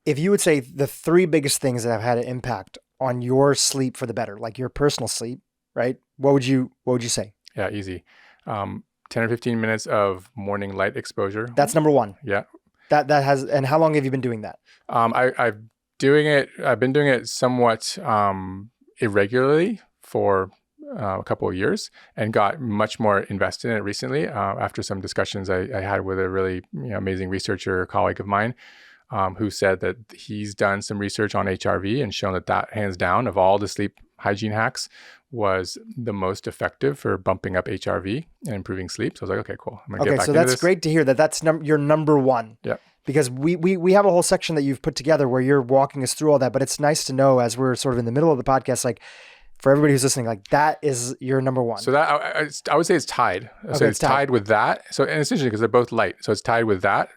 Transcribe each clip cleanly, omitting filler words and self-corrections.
if you would say the three biggest things that have had an impact on your sleep for the better, like your personal sleep, right? What would you say? Yeah, easy. 10 or 15 minutes of morning light exposure. That's number one. Yeah. That has, and how long have you been doing that? I've been doing it somewhat irregularly for a couple of years, and got much more invested in it recently after some discussions I had with a really amazing researcher colleague of mine, who said that he's done some research on HRV and shown that hands down of all the sleep hygiene hacks was the most effective for bumping up HRV and improving sleep. So I was like, okay, cool. I'm gonna get back So into that's this. great to hear that that's your number one. Yeah. Because we have a whole section that you've put together where you're walking us through all that, but it's nice to know as we're sort of in the middle of the podcast, like for everybody who's listening, like that is your number one. So that I would say it's tied. So it's tied with that. So, and it's interesting because they're both light. So it's tied with that,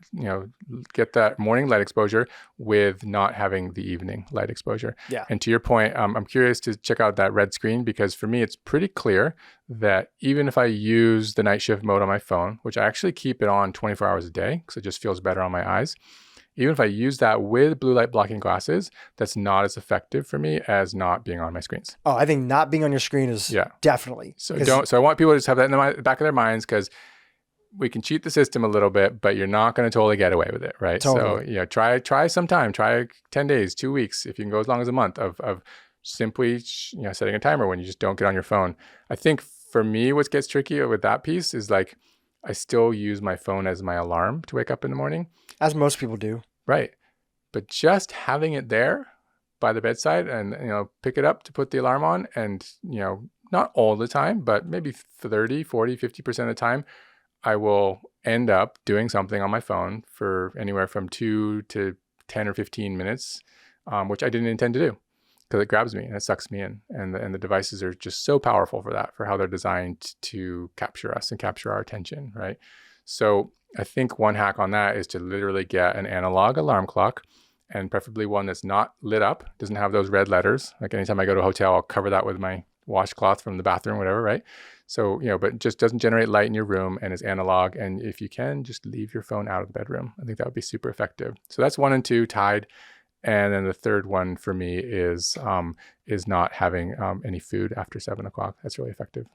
get that morning light exposure with not having the evening light exposure. Yeah. And to your point, I'm curious to check out that red screen, because for me, it's pretty clear that even if I use the night shift mode on my phone, which I actually keep it on 24 hours a day because it just feels better on my eyes, even if I use that with blue light blocking glasses, that's not as effective for me as not being on my screens. Oh, I think not being on your screen is definitely. So I want people to just have that in the back of their minds, because we can cheat the system a little bit, but you're not going to totally get away with it, right? Totally. So try sometime, try 10 days, 2 weeks, if you can go as long as a month of simply setting a timer when you just don't get on your phone. I think for me, what gets tricky with that piece is like, I still use my phone as my alarm to wake up in the morning. As most people do. Right. But just having it there by the bedside and, pick it up to put the alarm on, and, not all the time, but maybe 30, 40, 50% of the time, I will end up doing something on my phone for anywhere from 2 to 10 or 15 minutes, which I didn't intend to do, because it grabs me and it sucks me in. And the devices are just so powerful for that, for how they're designed to capture us and capture our attention, right? So I think one hack on that is to literally get an analog alarm clock, and preferably one that's not lit up, doesn't have those red letters. Like anytime I go to a hotel, I'll cover that with my washcloth from the bathroom, whatever, right? So, but just doesn't generate light in your room and is analog. And if you can, just leave your phone out of the bedroom. I think that would be super effective. So that's 1 and 2 tied. And then the third one for me is not having any food after 7 o'clock. That's really effective.